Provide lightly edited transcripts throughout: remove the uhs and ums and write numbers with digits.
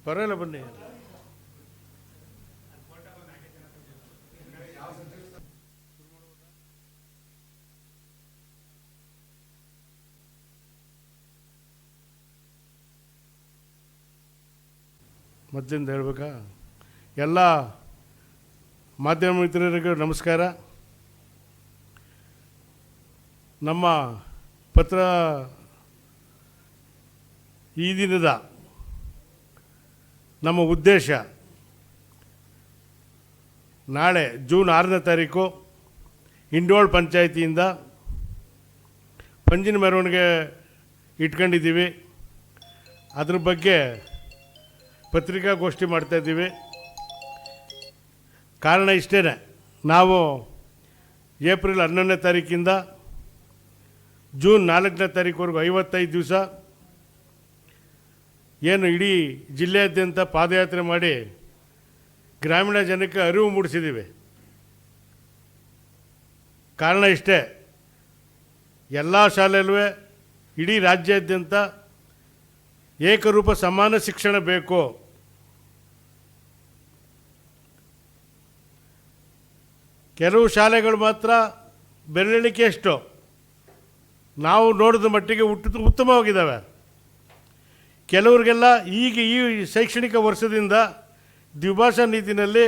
ಪರವಾಗಿಲ್ಲ ಬನ್ನಿ. ಮದ್ದಿಂದ ಹೇಳ್ಬೇಕಾ? ಎಲ್ಲ ಮಾಧ್ಯಮ ಮಿತ್ರರಿಗೂ ನಮಸ್ಕಾರ. ನಮ್ಮ ಪತ್ರ ಈ ದಿನದ ನಮ್ಮ ಉದ್ದೇಶ ನಾಳೆ ಜೂನ್ 6ನೇ ತಾರೀಕು ಇಂಡೋಳ್ ಪಂಚಾಯಿತಿಯಿಂದ ಪಂಜಿನ ಮೆರವಣಿಗೆ ಇಟ್ಕೊಂಡಿದ್ದೀವಿ. ಅದ್ರ ಬಗ್ಗೆ ಪತ್ರಿಕಾಗೋಷ್ಠಿ ಮಾಡ್ತಾಯಿದ್ದೀವಿ. ಕಾರಣ ಇಷ್ಟೇ, ನಾವು ಏಪ್ರಿಲ್ 11ನೇ ತಾರೀಕಿಂದ ಜೂನ್ 4ನೇ ತಾರೀಕುವರೆಗೂ 55 ದಿವಸ ಏನು ಇಡೀ ಜಿಲ್ಲೆಯಾದ್ಯಂತ ಪಾದಯಾತ್ರೆ ಮಾಡಿ ಗ್ರಾಮೀಣ ಜನಕ್ಕೆ ಅರಿವು ಮೂಡಿಸಿದ್ದೀವಿ. ಕಾರಣ ಇಷ್ಟೇ, ಎಲ್ಲ ಶಾಲೆಯಲ್ಲೂ ಇಡೀ ರಾಜ್ಯಾದ್ಯಂತ ಏಕರೂಪ ಸಮಾನ ಶಿಕ್ಷಣ ಬೇಕು. ಕೆಲವು ಶಾಲೆಗಳು ಮಾತ್ರ ಬೆರಳೆಣಿಕೆಯಷ್ಟು ನಾವು ನೋಡಿದ ಮಟ್ಟಿಗೆ ಉತ್ತಮವಾಗಿದ್ದಾವೆ. ಕೆಲವರಿಗೆಲ್ಲ ಈಗ ಈ ಶೈಕ್ಷಣಿಕ ವರ್ಷದಿಂದ ದ್ವಿಭಾಷಾ ನೀತಿನಲ್ಲಿ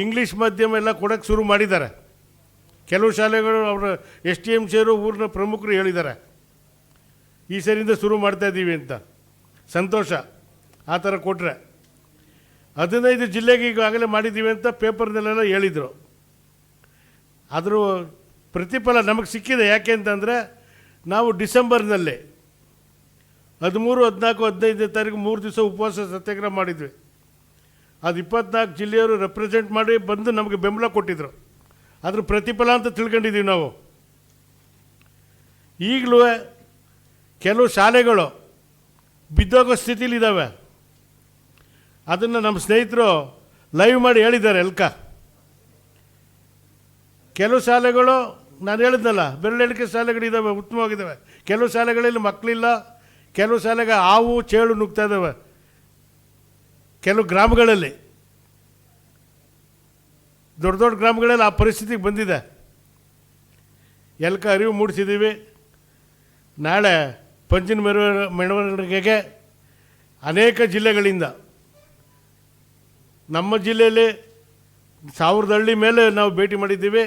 ಇಂಗ್ಲೀಷ್ ಮಾಧ್ಯಮ ಎಲ್ಲ ಕೊಡೋಕ್ಕೆ ಶುರು ಮಾಡಿದ್ದಾರೆ. ಕೆಲವು ಶಾಲೆಗಳು ಅವರ STMCರು ಊರಿನ ಪ್ರಮುಖರು ಹೇಳಿದ್ದಾರೆ ಈ ಸರಿಯಿಂದ ಶುರು ಮಾಡ್ತಾಯಿದ್ದೀವಿ ಅಂತ. ಸಂತೋಷ. ಆ ಥರ ಕೊಟ್ಟರೆ 15 ಜಿಲ್ಲೆಗೆ ಈಗಾಗಲೇ ಮಾಡಿದ್ದೀವಿ ಅಂತ ಪೇಪರ್ನಲ್ಲೆಲ್ಲ ಹೇಳಿದರು. ಆದರೂ ಪ್ರತಿಫಲ ನಮಗೆ ಸಿಕ್ಕಿದೆ. ಯಾಕೆ ಅಂತಂದರೆ ನಾವು ಡಿಸೆಂಬರ್ನಲ್ಲಿ 13, 14, 15ನೇ ತಾರೀಕು 3 ದಿವಸ ಉಪವಾಸ ಸತ್ಯಾಗ್ರಹ ಮಾಡಿದ್ವಿ. ಅದು 24 ಜಿಲ್ಲೆಯವರು ರೆಪ್ರೆಸೆಂಟ್ ಮಾಡಿ ಬಂದು ನಮಗೆ ಬೆಂಬಲ ಕೊಟ್ಟಿದ್ದರು. ಅದ್ರ ಪ್ರತಿಫಲ ಅಂತ ತಿಳ್ಕೊಂಡಿದ್ದೀವಿ ನಾವು. ಈಗಲೂ ಕೆಲವು ಶಾಲೆಗಳು ಬಿದ್ದೋಗೋ ಸ್ಥಿತಿಲಿದ್ದಾವೆ. ಅದನ್ನು ನಮ್ಮ ಸ್ನೇಹಿತರು ಲೈವ್ ಮಾಡಿ ಹೇಳಿದ್ದಾರೆ. ಕೆಲವು ಶಾಲೆಗಳು ನಾನು ಹೇಳಿದ್ನಲ್ಲ, ಬೆರಳೆಣಿಕೆ ಶಾಲೆಗಳಿದ್ದಾವೆ, ಉತ್ತಮವಾಗಿದ್ದಾವೆ. ಕೆಲವು ಶಾಲೆಗಳಲ್ಲಿ ಮಕ್ಕಳಿಲ್ಲ, ಕೆಲವು ಶಾಲೆಗೆ ಹಾವು ಚೇಳು ನುಗ್ತಾ ಇದ್ದಾವೆ. ಕೆಲವು ಗ್ರಾಮಗಳಲ್ಲಿ, ದೊಡ್ಡ ದೊಡ್ಡ ಗ್ರಾಮಗಳಲ್ಲಿ ಆ ಪರಿಸ್ಥಿತಿಗೆ ಬಂದಿದೆ. ಅರಿವು ಮೂಡಿಸಿದ್ದೀವಿ. ನಾಳೆ ಪಂಜಿನ ಮೆರವಣಿಗೆಗೆ ಅನೇಕ ಜಿಲ್ಲೆಗಳಿಂದ, ನಮ್ಮ ಜಿಲ್ಲೆಯಲ್ಲಿ 1000 ಹಳ್ಳಿ ಮೇಲೆ ನಾವು ಭೇಟಿ ಮಾಡಿದ್ದೀವಿ.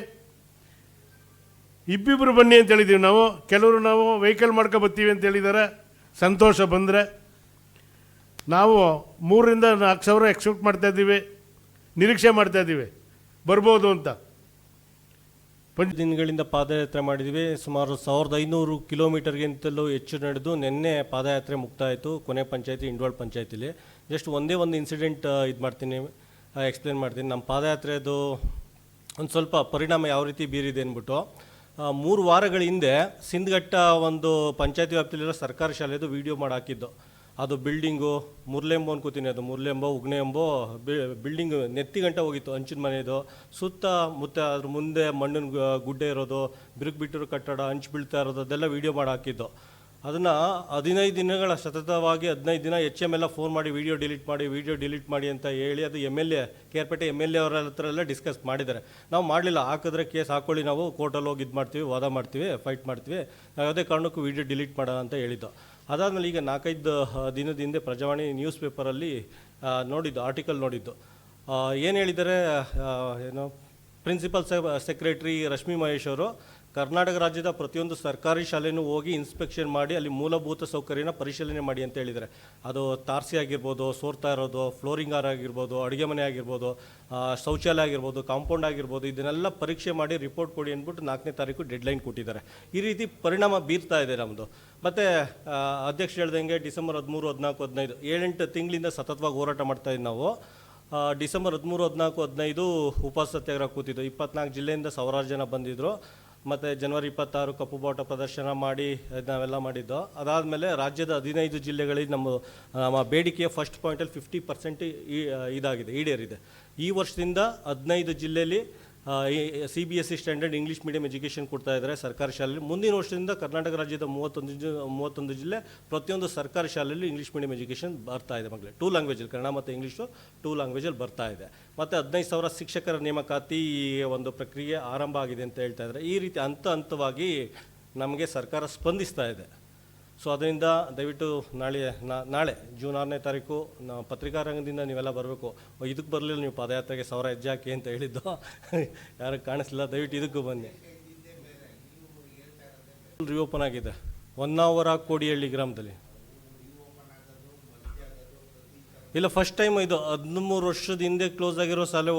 ಇಬ್ಬಿಬ್ಬರು ಬನ್ನಿ ಅಂತ ಹೇಳಿದ್ದೀವಿ ನಾವು. ಕೆಲವರು ನಾವು ವೆಹಿಕಲ್ ಮಾಡ್ಕೊ ಬರ್ತೀವಿ ಅಂತ ಹೇಳಿದ್ದಾರೆ. ಸಂತೋಷ. ಬಂದರೆ ನಾವು 3ರಿಂದ 4 ಸಾವಿರ ಎಕ್ಸ್ಪೆಕ್ಟ್ ಮಾಡ್ತಾಯಿದ್ದೀವಿ, ನಿರೀಕ್ಷೆ ಮಾಡ್ತಾಯಿದ್ದೀವಿ ಬರ್ಬೋದು ಅಂತ. ದಿನಗಳಿಂದ ಪಾದಯಾತ್ರೆ ಮಾಡಿದ್ವಿ. ಸುಮಾರು 1500 ಕಿಲೋಮೀಟರ್ಗಿಂತಲೂ ಹೆಚ್ಚು ನಡೆದು ನಿನ್ನೆ ಪಾದಯಾತ್ರೆ ಮುಕ್ತಾಯಿತು ಕೊನೆ ಪಂಚಾಯತಿ ಇಂಡೋಳ್ ಪಂಚಾಯತಿಲಿ. ಜಸ್ಟ್ ಒಂದೇ ಒಂದು ಇನ್ಸಿಡೆಂಟ್ ಎಕ್ಸ್ಪ್ಲೇನ್ ಮಾಡ್ತೀನಿ. ನಮ್ಮ ಪಾದಯಾತ್ರೆದು ಒಂದು ಸ್ವಲ್ಪ ಪರಿಣಾಮ ಯಾವ ರೀತಿ ಬೀರಿದೆ ಅಂದ್ಬಿಟ್ಟು, 3 ವಾರಗಳ ಹಿಂದೆ ಸಿಂಧಘಟ್ಟ ಒಂದು ಪಂಚಾಯತಿ ವ್ಯಾಪ್ತಿಯಲ್ಲಿರೋ ಸರ್ಕಾರಿ ಶಾಲೆದು ವೀಡಿಯೋ ಮಾಡಿ ಹಾಕಿದ್ದು. ಅದು ಬಿಲ್ಡಿಂಗು ಮುರ್ಲೆಂಬೋ ಅನ್ಕೋತೀನಿ, ಅದು ಮುರ್ಲೆಂಬೋ ಉಗ್ನೆಂಬೋ ಬಿಲ್ಡಿಂಗ್ ನೆತ್ತಿಗಂಟ ಹೋಗಿತ್ತು, ಹಂಚಿನ ಮನೆಯದು. ಸುತ್ತ ಮುತ್ತ ಅದ್ರ ಮುಂದೆ ಮಣ್ಣಿನ ಗುಡ್ಡೆ ಇರೋದು, ಬಿರುಕು ಬಿಟ್ಟಿರೋ ಕಟ್ಟಡ, ಹಂಚು ಬೀಳ್ತಾ ಇರೋದು, ಅದೆಲ್ಲ ವೀಡಿಯೋ ಮಾಡಿ ಹಾಕಿದ್ದು. ಅದನ್ನು 15 ದಿನಗಳ ಸತತವಾಗಿ 15 ದಿನ HM ಎಲ್ಲ ಫೋನ್ ಮಾಡಿ ವೀಡಿಯೋ ಡಿಲೀಟ್ ಮಾಡಿ ಅಂತ ಹೇಳಿ, ಅದು MLA ಕೇರ್ಪೇಟೆ MLA ಅವರ ಹತ್ರ ಎಲ್ಲ ಡಿಸ್ಕಸ್ ಮಾಡಿದ್ದಾರೆ. ನಾವು ಮಾಡಲಿಲ್ಲ. ಹಾಕಿದ್ರೆ ಕೇಸ್ ಹಾಕ್ಕೊಳ್ಳಿ, ನಾವು ಕೋರ್ಟಲ್ಲಿ ಹೋಗಿ ಮಾಡ್ತೀವಿ, ವಾದ ಮಾಡ್ತೀವಿ, ಫೈಟ್ ಮಾಡ್ತೀವಿ, ಯಾವುದೇ ಕಾರಣಕ್ಕೂ ವೀಡಿಯೋ ಡಿಲೀಟ್ ಮಾಡೋಣ ಅಂತ ಹೇಳಿದ್ದು. ಅದಾದಮೇಲೆ ಈಗ 4-5 ದಿನದ ಹಿಂದೆ ಪ್ರಜಾವಾಣಿ ನ್ಯೂಸ್ ಪೇಪರಲ್ಲಿ ಆರ್ಟಿಕಲ್ ನೋಡಿದ್ದು. ಏನು ಹೇಳಿದ್ದಾರೆ, ಪ್ರಿನ್ಸಿಪಲ್ ಸೆಕ್ರೆಟರಿ ರಶ್ಮಿ ಮಹೇಶ್ ಅವರು ಕರ್ನಾಟಕ ರಾಜ್ಯದ ಪ್ರತಿಯೊಂದು ಸರ್ಕಾರಿ ಶಾಲೆನೂ ಹೋಗಿ ಇನ್ಸ್ಪೆಕ್ಷನ್ ಮಾಡಿ ಅಲ್ಲಿ ಮೂಲಭೂತ ಸೌಕರ್ಯನ ಪರಿಶೀಲನೆ ಮಾಡಿ ಅಂತ ಹೇಳಿದ್ದಾರೆ. ಅದು ತಾರಸಿ ಆಗಿರ್ಬೋದು, ಸೋರ್ತಾ ಇರೋದು, ಫ್ಲೋರಿಂಗ್ ಆಗಿರ್ಬೋದು, ಅಡುಗೆ ಮನೆ ಆಗಿರ್ಬೋದು, ಶೌಚಾಲಯ ಆಗಿರ್ಬೋದು, ಕಾಂಪೌಂಡ್ ಆಗಿರ್ಬೋದು, ಇದನ್ನೆಲ್ಲ ಪರೀಕ್ಷೆ ಮಾಡಿ ರಿಪೋರ್ಟ್ ಕೊಡಿ ಅಂದ್ಬಿಟ್ಟು 4ನೇ ತಾರೀಕು ಡೆಡ್ಲೈನ್ ಕೊಟ್ಟಿದ್ದಾರೆ. ಈ ರೀತಿ ಪರಿಣಾಮ ಬೀರ್ತಾ ಇದೆ ನಮ್ಮದು. ಮತ್ತು ಅಧ್ಯಕ್ಷ ಹೇಳ್ದಂಗೆ ಡಿಸೆಂಬರ್ 13, 14, 15 7-8 ತಿಂಗಳಿಂದ ಸತತವಾಗಿ ಹೋರಾಟ ಮಾಡ್ತಾಯಿದ್ದು ನಾವು. ಡಿಸೆಂಬರ್ 13, 14, 15 ಉಪವಾಸ ಸತ್ಯಾಗ್ರಹ ಕೂತಿದ್ದು. 24 ಜಿಲ್ಲೆಯಿಂದ 1000 ಜನ ಬಂದಿದ್ದರು. ಮತ್ತು ಜನವರಿ 26 ಕಪ್ಪು ಬಾವುಟ ಪ್ರದರ್ಶನ ಮಾಡಿ ನಾವೆಲ್ಲ ಮಾಡಿದ್ದು. ಅದಾದಮೇಲೆ ರಾಜ್ಯದ 15 ಜಿಲ್ಲೆಗಳಿಗೆ ನಮ್ಮ ಬೇಡಿಕೆಯ ಫಸ್ಟ್ ಪಾಯಿಂಟಲ್ಲಿ 50% ಈಡೇರಿದೆ. ಈ ವರ್ಷದಿಂದ 15 ಜಿಲ್ಲೆಯಲ್ಲಿ CBSE standard English medium education ಕೊಡ್ತಾ ಇದ್ದಾರೆ ಸರ್ಕಾರಿ ಶಾಲೆಯಲ್ಲಿ. ಮುಂದಿನ ವರ್ಷದಿಂದ ಕರ್ನಾಟಕ ರಾಜ್ಯದ 31 ಜಿಲ್ಲೆ ಪ್ರತಿಯೊಂದು ಸರ್ಕಾರಿ ಶಾಲೆಯಲ್ಲಿ ಇಂಗ್ಲೀಷ್ ಮೀಡಿಯಂ ಎಜುಕೇಷನ್ ಬರ್ತಾ ಇದೆ ಮಕ್ಕಳೇ. 2 ಲ್ಯಾಂಗ್ವೇಜಲ್ಲಿ, ಕನ್ನಡ ಮತ್ತು ಇಂಗ್ಲೀಷು 2 ಲ್ಯಾಂಗ್ವೇಜಲ್ಲಿ ಬರ್ತಾ ಇದೆ. ಮತ್ತು 15,000 ಶಿಕ್ಷಕರ ನೇಮಕಾತಿ ಒಂದು ಪ್ರಕ್ರಿಯೆ ಆರಂಭ ಆಗಿದೆ ಅಂತ ಹೇಳ್ತಾ ಇದ್ದಾರೆ. ಈ ರೀತಿ ಹಂತವಾಗಿ ನಮಗೆ ಸರ್ಕಾರ ಸ್ಪಂದಿಸ್ತಾ ಇದೆ. ಸೊ ಅದರಿಂದ ದಯವಿಟ್ಟು ನಾಳೆ ಜೂನ್ 6ನೇ ತಾರೀಕು ಪತ್ರಿಕಾ ರಂಗದಿಂದ ನೀವೆಲ್ಲ ಬರಬೇಕು. ಇದಕ್ಕೆ ಬರಲಿಲ್ಲ ನೀವು ಪಾದಯಾತ್ರೆಗೆ 1000 ಹೆಜ್ಜೆ ಹಾಕಿ ಅಂತ ಹೇಳಿದ್ದು ಯಾರಿಗೆ ಕಾಣಿಸ್ಲಿಲ್ಲ, ದಯವಿಟ್ಟು ಇದಕ್ಕೂ ಬನ್ನಿ. ರಿಓಪನ್ ಆಗಿದೆ ಹೊನ್ನಾವರ ಕೋಡಿಹಳ್ಳಿ ಗ್ರಾಮದಲ್ಲಿ. ಇಲ್ಲ, ಫಸ್ಟ್ ಟೈಮ್ ಇದು 13 ವರ್ಷದ ಹಿಂದೆ ಕ್ಲೋಸ್ ಆಗಿರೋ ಶಾಲೆ